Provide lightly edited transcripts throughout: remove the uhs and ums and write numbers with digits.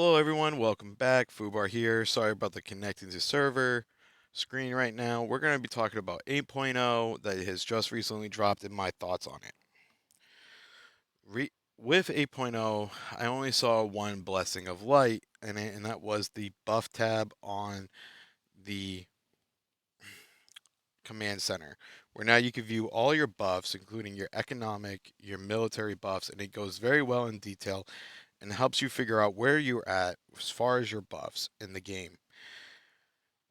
Hello everyone, welcome back. Fubar here. Sorry about the connecting to server screen right now. We're going to be talking about 8.0 that has just recently dropped and my thoughts on it. With 8.0, I only saw one blessing of light in it, and that was the buff tab on the command center, where now you can view all your buffs, including your economic, your military buffs, and it goes very well in detail and helps you figure out where you're at as far as your buffs in the game.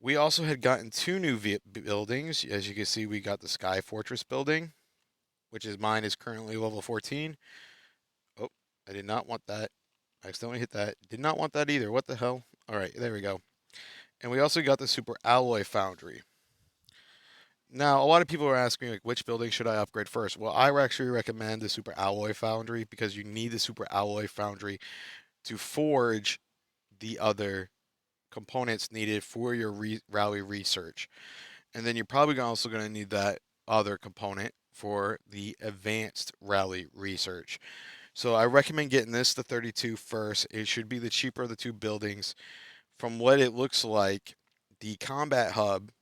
We also had gotten two new buildings. As you can see, we got the Sky Fortress building, which is mine is currently level 14. Oh, I did not want that. I accidentally hit that. Did not want that either. What the hell? All right, there we go. And we also got the Super Alloy Foundry. Now, a lot of people are asking, like, which building should I upgrade first? Well, I actually recommend the Super Alloy Foundry because you need the Super Alloy Foundry to forge the other components needed for your rally research. And then you're probably also going to need that other component for the advanced rally research. So I recommend getting this to 32 first. It should be the cheaper of the two buildings. From what it looks like, the combat hub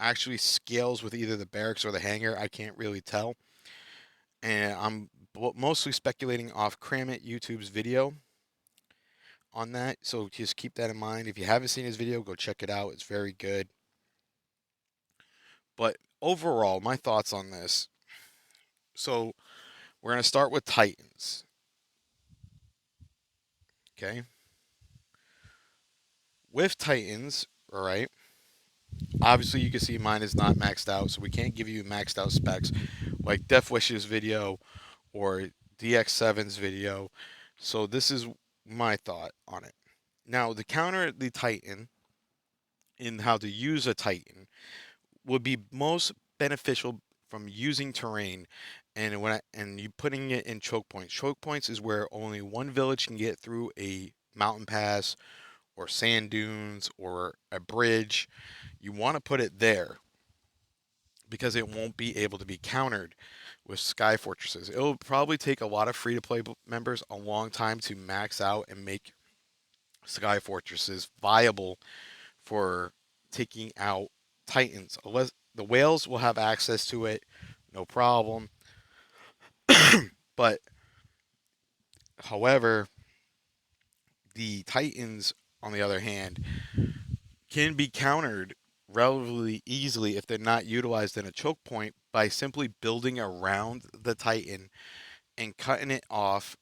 actually scales with either the barracks or the hangar. I can't really tell. And I'm mostly speculating off Kramit YouTube's video on that. So just keep that in mind. If you haven't seen his video, go check it out. It's very good. But overall, my thoughts on this. So we're going to start with Titans. Okay. With Titans, all right. Obviously, you can see mine is not maxed out, so we can't give you maxed out specs like Death Wish's video or DX7's video. So this is my thought on it. Now, to counter the Titan in how to use a Titan would be most beneficial from using terrain and you putting it in choke points. Choke points is where only one village can get through a mountain pass or sand dunes or a bridge. You want to put it there because it won't be able to be countered with Sky Fortresses. It'll probably take a lot of free to play members a long time to max out and make Sky Fortresses viable for taking out Titans. Unless the whales will have access to it, no problem. But however, the Titans, on the other hand, can be countered relatively easily if they're not utilized in a choke point by simply building around the Titan and cutting it off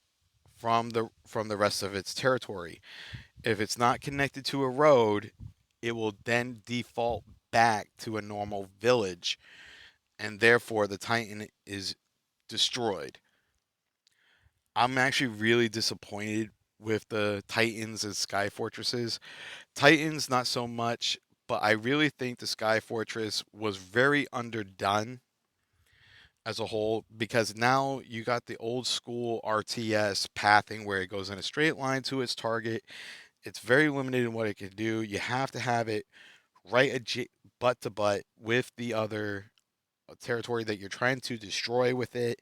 from the rest of its territory. If it's not connected to a road, it will then default back to a normal village, and therefore the Titan is destroyed. I'm actually really disappointed with the Titans and Sky Fortresses. Titans, not so much, but I really think the Sky Fortress was very underdone as a whole because now you got the old school RTS pathing where it goes in a straight line to its target. It's very limited in what it can do. You have to have it right butt to butt with the other territory that you're trying to destroy with it.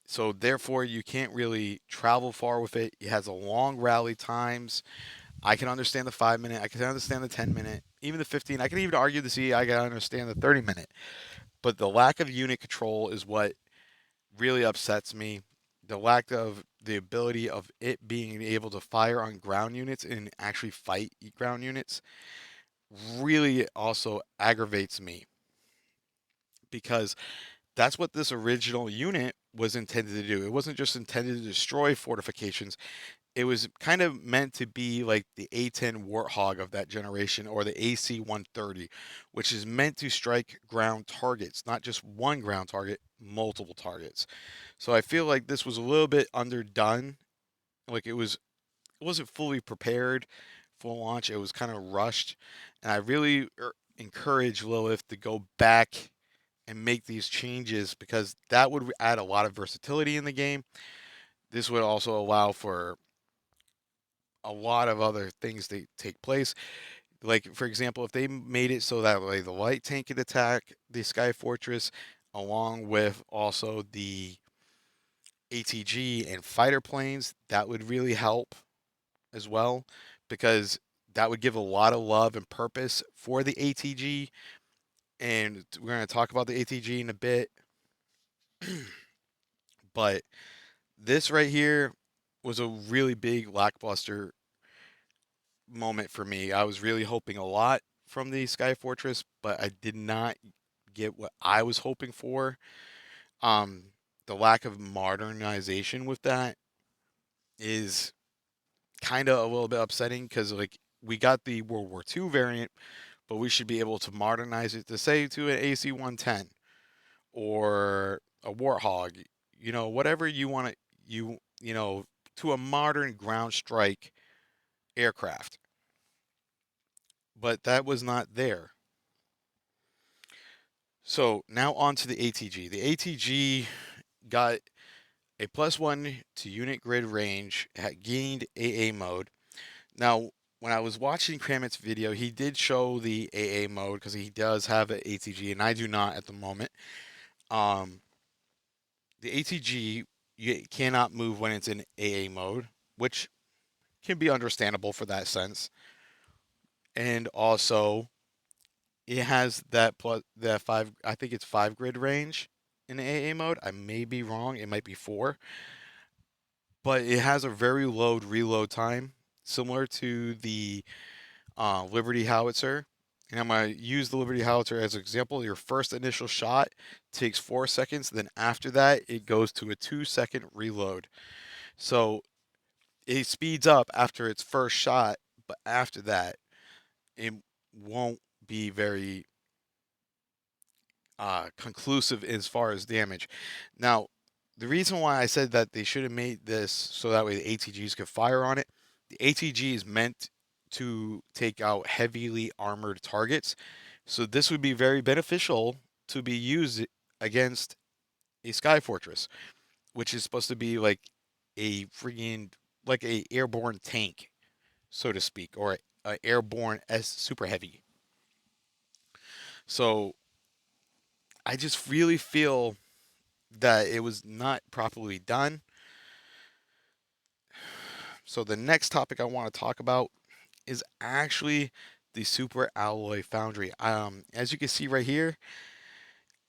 So therefore, you can't really travel far with it. It has a long rally times. I can understand the 5 minute. I can understand the 10 minute, even the 15. I can even argue the C. I can understand the 30 minute. But the lack of unit control is what really upsets me. The lack of the ability of it being able to fire on ground units and actually fight ground units really also aggravates me because that's what this original unit was intended to do. It wasn't just intended to destroy fortifications. It was kind of meant to be like the A10 Warthog of that generation or the AC-130, which is meant to strike ground targets, not just one ground target, multiple targets. So I feel like this was a little bit underdone. Like it wasn't fully prepared for launch. It was kind of rushed, and I really encourage Lilith to go back and make these changes because that would add a lot of versatility in the game. This would also allow for a lot of other things to take place. Like, for example, if they made it so that way the light tank could attack the Sky Fortress along with also the ATG and fighter planes, that would really help. as well, because that would give a lot of love and purpose for the ATG. And we're going to talk about the ATG in a bit. But this right here was a really big lackluster moment for me. I was really hoping a lot from the Sky Fortress, but I did not get what I was hoping for. Um, the lack of modernization with that is kind of a little bit upsetting because like we got the World War II variant, but we should be able to modernize it to say to an AC-110 or a Warthog, whatever you want to to a modern ground strike aircraft. But that was not there. So now on to the ATG. The ATG got a +1 to unit grid range, had gained AA mode. Now, when I was watching Kramit's video, he did show the AA mode because he does have an ATG, and I do not at the moment. Um, the ATG, you cannot move when it's in AA mode, which can be understandable for that sense. And also, it has that plus that five. I think it's 5 grid range in AA mode. I may be wrong. It might be 4, but it has a very low reload time, similar to the Liberty Howitzer. And I'm going to use the Liberty Howitzer as an example. Your first initial shot takes 4 seconds. Then after that, it goes to a 2-second reload. So it speeds up after its first shot, but after that, it won't be very conclusive as far as damage. Now, the reason why I said that they should have made this so that way the ATGs could fire on it, the ATG is meant to take out heavily armored targets. So this would be very beneficial to be used against a Sky Fortress, which is supposed to be like a freaking like a airborne tank, so to speak, or a airborne S super heavy. So I just really feel that it was not properly done. So the next topic I want to talk about is actually the Super Alloy Foundry. As you can see right here,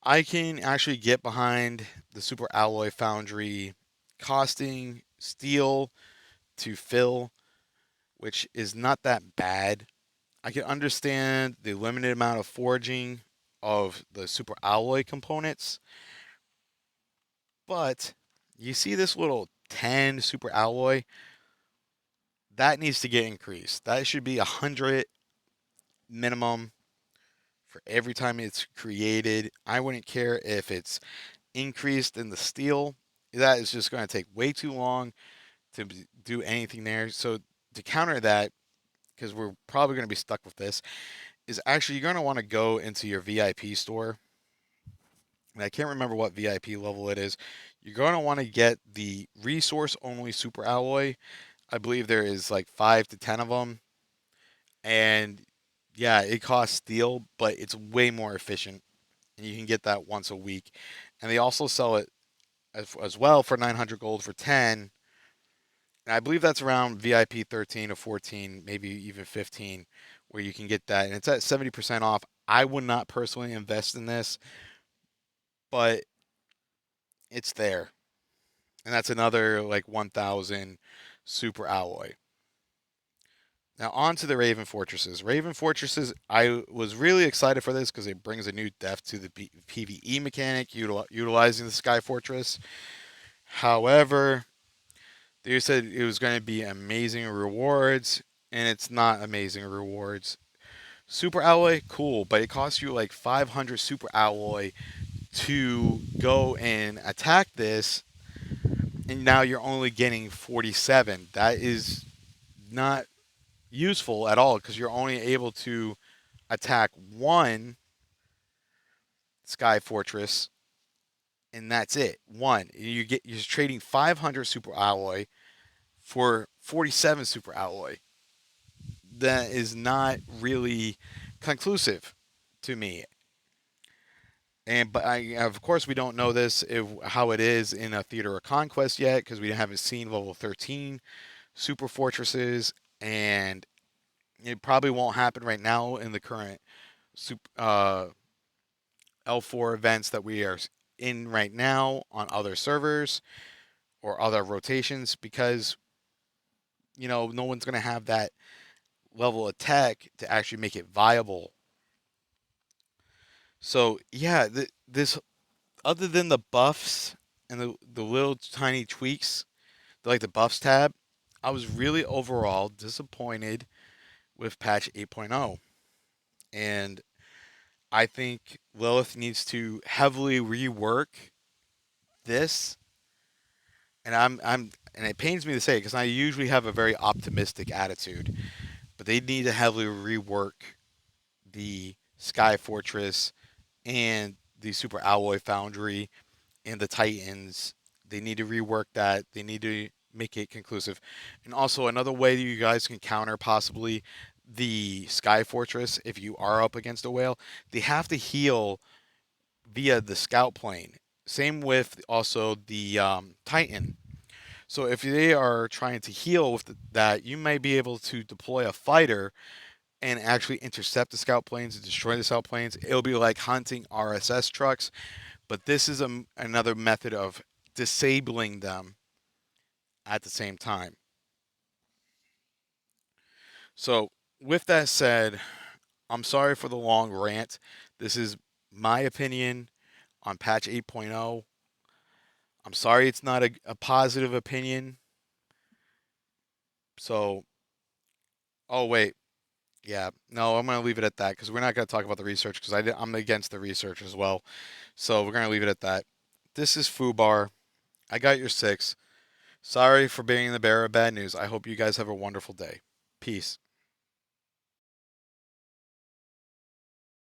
I can actually get behind the Super Alloy Foundry costing steel to fill, which is not that bad. I can understand the limited amount of forging of the Super Alloy components, but you see this little 10 Super Alloy, that needs to get increased. That should be 100 minimum for every time it's created. I wouldn't care if it's increased in the steel. That is just going to take way too long to do anything there. So to counter that, because we're probably going to be stuck with this, is actually you're going to want to go into your VIP store. And I can't remember what VIP level it is. You're going to want to get the resource only super alloy. I believe there is like 5 to 10 of them. And yeah, it costs steel, but it's way more efficient. And you can get that once a week. And they also sell it as well for 900 gold for 10. And I believe that's around VIP 13 or 14, maybe even 15, where you can get that. And it's at 70% off. I would not personally invest in this, but it's there. And that's another like 1,000 super alloy. Now on to the Raven Fortresses. Raven Fortresses, I was really excited for this because it brings a new depth to the PvE mechanic, utilizing the Sky Fortress. However, they said it was going to be amazing rewards, and it's not amazing rewards. Super alloy, cool, but it costs you like 500 super alloy to go and attack this, and now you're only getting 47. That is not useful at all because you're only able to attack one Sky Fortress, and that's it. One. You're trading 500 super alloy for 47 super alloy. That is not really conclusive to me. But of course we don't know this how it is in a Theater of Conquest yet because we haven't seen level 13. super fortresses, and it probably won't happen right now in the current L4 events that we are in right now on other servers or other rotations, because no one's going to have that level of tech to actually make it viable. So yeah, this, other than the buffs and the little tiny tweaks, like the buffs tab, I was really overall disappointed with patch 8.0. And I think Lilith needs to heavily rework this. And and it pains me to say it because I usually have a very optimistic attitude, but they need to heavily rework the Sky Fortress and the Super Alloy Foundry and the Titans. They need to rework that. They need to make it conclusive. And also, another way that you guys can counter possibly the Sky Fortress, if you are up against a whale, they have to heal via the scout plane. Same with also the Titan. So if they are trying to heal with that, you may be able to deploy a fighter and actually intercept the scout planes and destroy the scout planes. It'll be like hunting RSS trucks, but this is another method of disabling them at the same time. So, with that said, I'm sorry for the long rant. This is my opinion on patch 8.0. I'm sorry it's not a positive opinion. So, oh, wait. Yeah, no, I'm going to leave it at that because we're not going to talk about the research because I'm against the research as well. So, we're going to leave it at that. This is Fubar. I got your 6. Sorry for being the bearer of bad news. I hope you guys have a wonderful day. Peace.